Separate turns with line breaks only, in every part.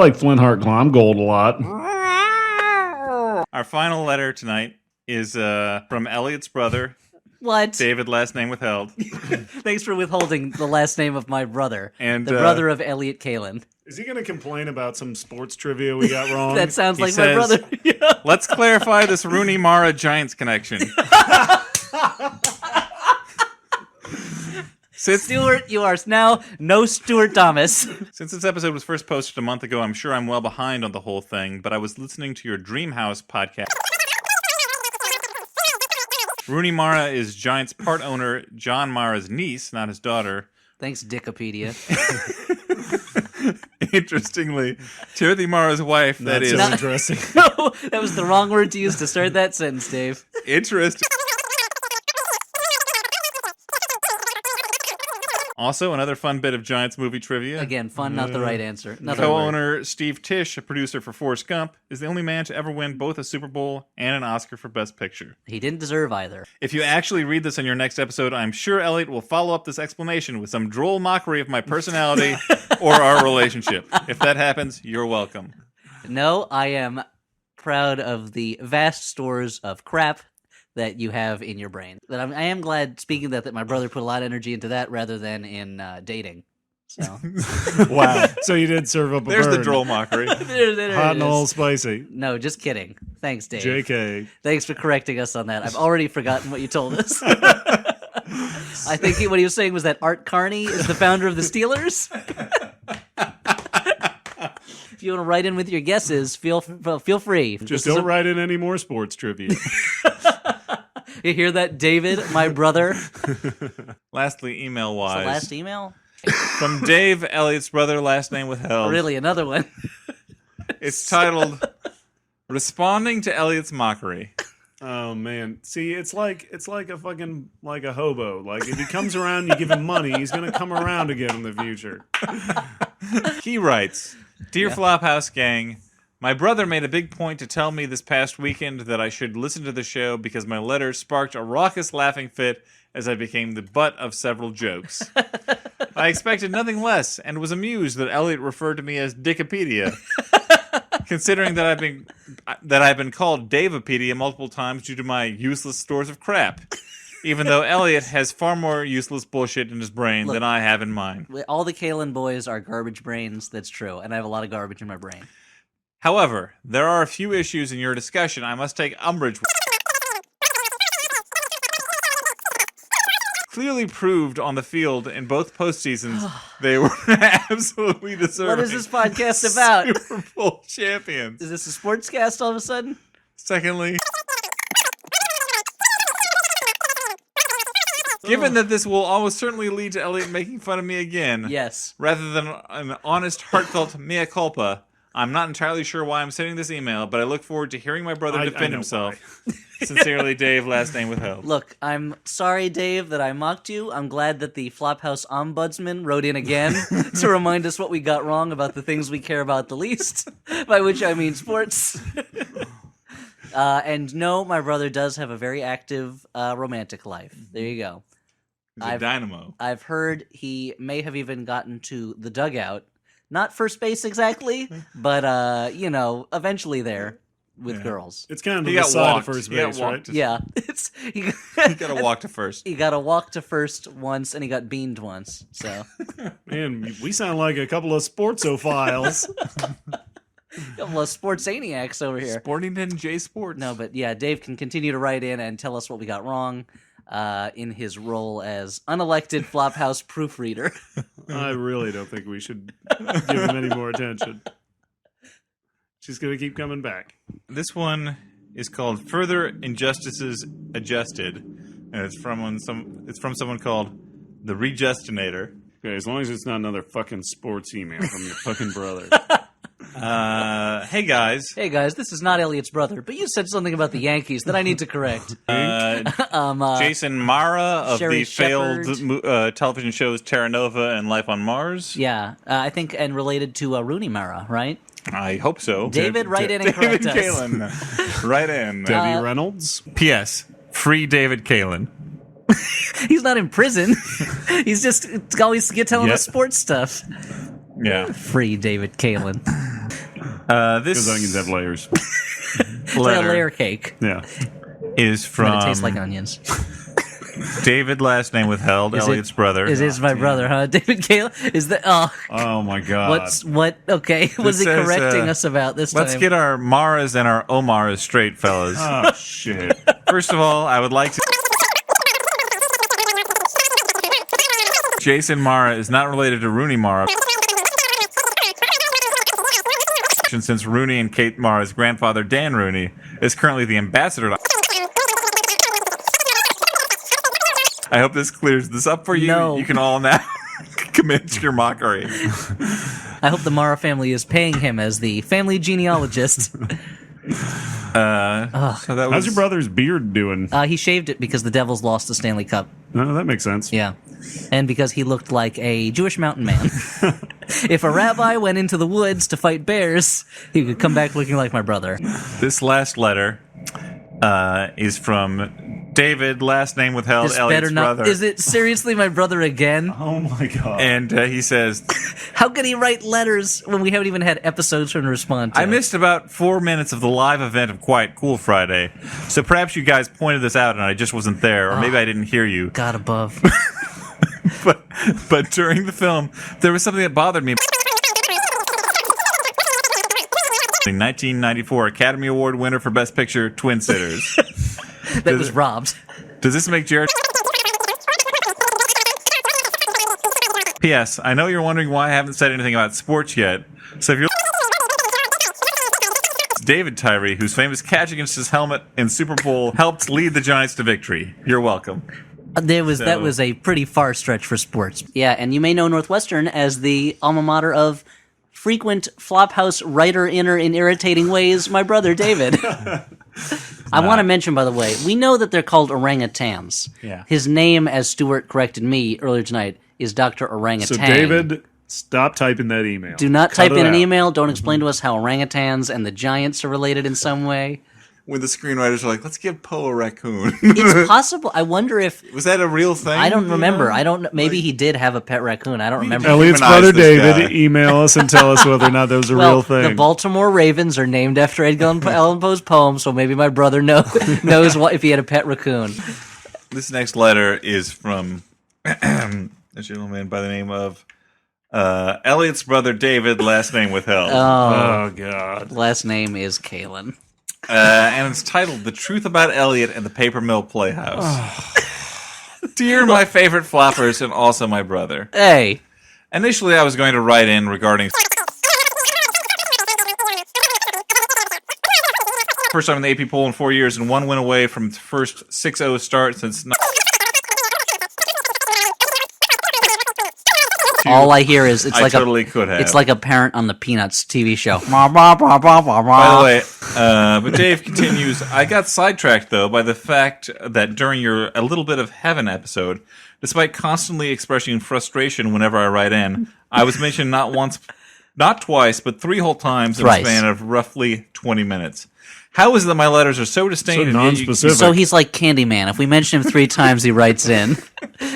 like Flint Heart Climb Gold a lot.
Our final letter tonight is from Elliot's brother.
What?
David, last name withheld.
Thanks for withholding the last name of my brother.
And
the brother of Elliot Kalan.
Is he going to complain about some sports trivia we got wrong?
That sounds
He
like
says,
my brother. Yeah.
Let's clarify this Rooney Mara Giants connection.
Stuart, you are now no Stuart Thomas.
Since this episode was first posted a month ago, I'm sure I'm well behind on the whole thing, but I was listening to your Dreamhouse podcast. Rooney Mara is Giants part owner John Mara's niece, not his daughter.
Thanks, Dickopedia.
Interestingly, Timothy Mara's wife, that is.
so interesting.
No, that was the wrong word to use to start that sentence, Dave.
Interesting. Also, another fun bit of Giants movie trivia.
Again, fun, not the right answer. Another word.
Co-owner Steve Tisch, a producer for Forrest Gump, is the only man to ever win both a Super Bowl and an Oscar for Best Picture.
He didn't deserve either.
If you actually read this in your next episode, I'm sure Elliot will follow up this explanation with some droll mockery of my personality or our relationship. If that happens, you're welcome.
No, I am proud of the vast stores of crap that you have in your brain. But I am glad, speaking of that my brother put a lot of energy into that rather than in dating. So
Wow. So you did serve up a
There's
bird.
the droll mockery.
there
Hot
it
and
is.
all spicy.
No, just kidding. Thanks, Dave.
JK.
Thanks for correcting us on that. I've already forgotten what you told us. I think what he was saying was that Art Carney is the founder of the Steelers. If you want to write in with your guesses, feel free.
Just don't write in any more sports trivia.
You hear that, David, my brother?
Lastly, email-wise.
The last email?
From Dave, Elliot's brother, last name withheld.
Really, another one?
It's titled, Responding to Elliot's Mockery.
Oh man. See, it's like a fucking like a hobo. Like if he comes around, you give him money, he's gonna come around again in the future.
He writes, Dear Flophouse Gang, my brother made a big point to tell me this past weekend that I should listen to the show because my letter sparked a raucous laughing fit as I became the butt of several jokes. I expected nothing less and was amused that Elliot referred to me as Dickopedia, considering that I've been called Daveopedia multiple times due to my useless stores of crap. Even though Elliot has far more useless bullshit in his brain than I have in mine.
All the Kalan boys are garbage brains, that's true, and I have a lot of garbage in my brain.
However, there are a few issues in your discussion I must take umbrage with. Clearly proved on the field in both postseasons, they were absolutely deserving.
What is this podcast about?
Super Bowl champions.
Is this a sportscast all of a sudden?
Secondly, given that this will almost certainly lead to Elliot making fun of me again,
Yes.
rather than an honest, heartfelt mea culpa, I'm not entirely sure why I'm sending this email, but I look forward to hearing my brother
I
defend
know
himself. Sincerely, Dave, last name withheld.
Look, I'm sorry, Dave, that I mocked you. I'm glad that the Flophouse Ombudsman wrote in again to remind us what we got wrong about the things we care about the least, by which I mean sports. And no, my brother does have a very active romantic life. There you go.
He's a dynamo.
I've heard he may have even gotten to the dugout. Not first base exactly, but, eventually there with girls.
It's kind of
He
the
got
side
walked.
of first
He got
base,
walked.
right?
Yeah.
You gotta walk to first.
He got a walk to first once, and he got beamed once, so.
Man, we sound like a couple of sportsophiles.
Couple of sportsaniacs over here.
Sportington J Sports.
No, but yeah, Dave can continue to write in and tell us what we got wrong in his role as unelected Flophouse proofreader.
I really don't think we should give him any more attention. She's going to keep coming back.
This one is called Further Injustices Adjusted, and it's from someone called The Regestinator.
Okay, as long as it's not another fucking sports email from your fucking brother.
Hey guys.
Hey guys, this is not Elliot's brother, but you said something about the Yankees that I need to correct.
Jason Mara of
Sherry
the failed television shows Terra Nova and Life on Mars.
Yeah, I think, and related to Rooney Mara, right?
I hope so.
David, write in and correct
David
us.
Kalan. Write in.
Debbie Reynolds?
P.S. Free David Kalan.
He's not in prison. He's just always telling us sports stuff.
Yeah.
Free David Kalan.
This
Because onions have layers.
It's like a
letter
layer cake.
Yeah.
is
But
from
it tastes like onions.
David, last name withheld,
Is it-
Elliot's brother.
It is my brother, huh? David Kalan? Is that...
Oh my god.
Okay, what's he
says,
correcting us about this time?
Let's get our Maras and our Omaras straight, fellas.
Oh shit.
First of all, I would like to... Jason Mara is not related to Rooney Mara. Since Rooney and Kate Mara's grandfather, Dan Rooney, is currently the ambassador. I hope this clears this up for you.
No.
You can all now commence your mockery.
I hope the Mara family is paying him as the family genealogist.
So that was...
How's your brother's beard doing?
He shaved it because the Devils lost the Stanley Cup.
No, that makes sense.
Yeah. And because he looked like a Jewish mountain man. If a rabbi went into the woods to fight bears, he could come back looking like my brother.
This last letter is from David, last name withheld,
This
Elliot's
better not.
brother.
Is it seriously my brother again?
Oh my god.
And he says,
How can he write letters when we haven't even had episodes for him to respond to?
I missed about 4 minutes of the live event of Quiet Cool Friday, so perhaps you guys pointed this out and I just wasn't there, or maybe I didn't hear you.
God above.
But during the film, there was something that bothered me. The 1994 Academy Award winner for Best Picture, Twin Sitters.
That was robbed.
Does this make Jared... P.S. I know you're wondering why I haven't said anything about sports yet. So if you're... It's David Tyree, whose famous catch against his helmet in Super Bowl helped lead the Giants to victory. You're welcome.
That was a pretty far stretch for sports. Yeah, and you may know Northwestern as the alma mater of frequent Flophouse writer-inner in irritating ways, my brother David. I want to mention, by the way, we know that they're called orangutans.
Yeah.
His name, as Stuart corrected me earlier tonight, is Dr. Orangutan.
So David, stop typing that email.
Do not
Cut
type
it
in an
out.
email. Don't explain to us how orangutans and the Giants are related in some way.
When the screenwriters are like, let's give Poe a raccoon.
It's possible. I wonder if...
Was that a real thing?
I don't remember.
You know?
I don't... Maybe he did have a pet raccoon. I don't remember.
Elliot's
Humanize
brother
this
David,
guy.
email us and tell us whether or not that was a real thing.
The Baltimore Ravens are named after Edgar Allan Poe's poem, so maybe my brother knows what if he had a pet raccoon.
This next letter is from a gentleman by the name of Elliot's brother David, last name withheld.
Oh god.
Last name is Kalan.
And it's titled The Truth About Elliot and the Paper Mill Playhouse. Dear my favorite floppers and also my brother.
Hey.
Initially, I was going to write in regarding first time in the AP poll in 4 years and one win away from first 6-0 start since...
All I hear is
I totally could have.
It's like a parent on the Peanuts TV show.
By the way, but Dave continues, I got sidetracked, though, by the fact that during your A Little Bit of Heaven episode, despite constantly expressing frustration whenever I write in, I was mentioned not once, not twice, but 3 whole times in a
Thrice.
span of roughly 20 minutes. How is it that my letters are so distinct?
So
and yet you-
nonspecific.
So he's like Candyman. If we mention him 3 times, he writes in.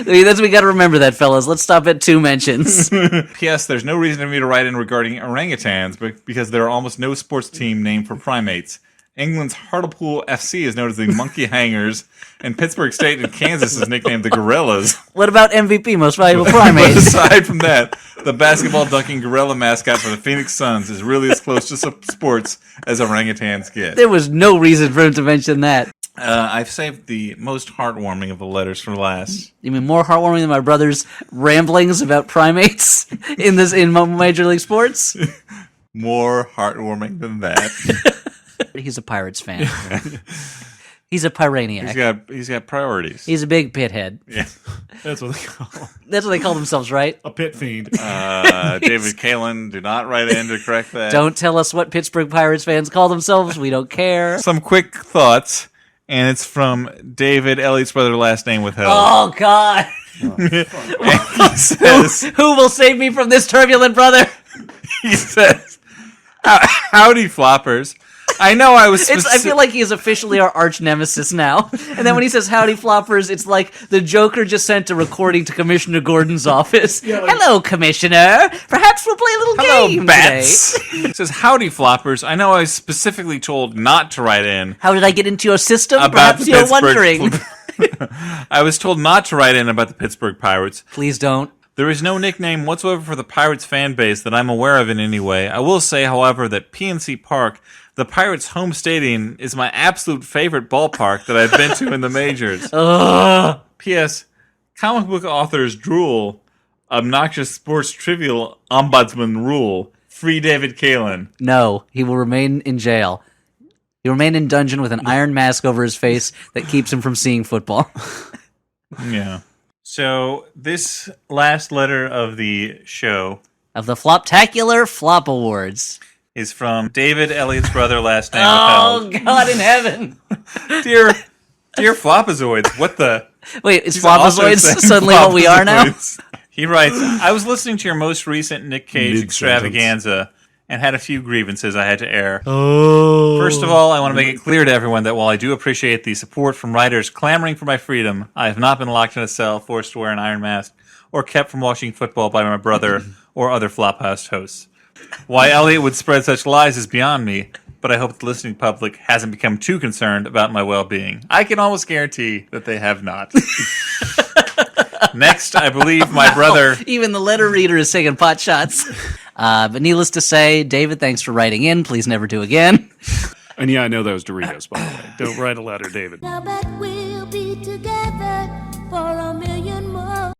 We got to remember that, fellas. Let's stop at 2 mentions.
P.S. There's no reason for me to write in regarding orangutans, but because there are almost no sports team named for primates. England's Hartlepool FC is known as the Monkey Hangers, and Pittsburgh State in Kansas is nicknamed the Gorillas.
What about MVP, most valuable
But
primates?
aside from that, the basketball dunking gorilla mascot for the Phoenix Suns is really as close to sports as orangutans get.
There was no reason for him to mention that.
I've saved the most heartwarming of the letters for last.
You mean more heartwarming than my brother's ramblings about primates in Major League Sports?
More heartwarming than that.
He's a Pirates fan. He's a Pyraniac.
He's got priorities.
He's a big pithead.
Yeah.
That's what they call
That's what they call themselves, right?
a pit fiend.
David Kalan, do not write in to correct that.
Don't tell us what Pittsburgh Pirates fans call themselves. We don't care.
Some quick thoughts, and it's from David, Elliot's brother, last name withheld.
Oh, God.
He says,
Who will save me from this turbulent brother?
he says, howdy floppers. I know I was.
I feel like he is officially our arch nemesis now. And then when he says "Howdy, floppers," it's like the Joker just sent a recording to Commissioner Gordon's office. Hello, Commissioner. Perhaps we'll play a little
Hello,
game
bats.
today.
It says, "Howdy, floppers. I know I was specifically told not to write in
How did I get into your system?
about
Perhaps
the
you're
Pittsburgh
wondering.
I was told not to write in about the Pittsburgh Pirates.
Please don't.
There is no nickname whatsoever for the Pirates fan base that I'm aware of in any way. I will say, however, that PNC Park, the Pirates' home stadium, is my absolute favorite ballpark that I've been to in the majors. P.S. Comic book authors drool. Obnoxious sports trivial ombudsman rule. Free David Kalan.
No, he will remain in jail. He'll remain in dungeon with an iron mask over his face that keeps him from seeing football.
Yeah. So this last letter of the show
Of the Floptacular Flop Awards.
is from David Elliott's brother, last name
Oh,
withheld.
God in heaven.
Dear Flopazoids, what the...
Wait, is
He's also
Flopazoids
saying
suddenly what we are now?
Flopazoids. He writes, I was listening to your most recent Nick Cage
Mid-sentence.
extravaganza and had a few grievances I had to air. First of all, I want to make it clear to everyone that while I do appreciate the support from writers clamoring for my freedom, I have not been locked in a cell, forced to wear an iron mask, or kept from watching football by my brother or other Flophouse hosts. Why Elliot would spread such lies is beyond me, but I hope the listening public hasn't become too concerned about my well-being. I can almost guarantee that they have not. Next, I believe my brother...
Even the letter reader is taking pot shots. But needless to say, David, thanks for writing in. Please never do again.
And yeah, I know that was Doritos, by the way. Don't write a letter, David.
Now bet we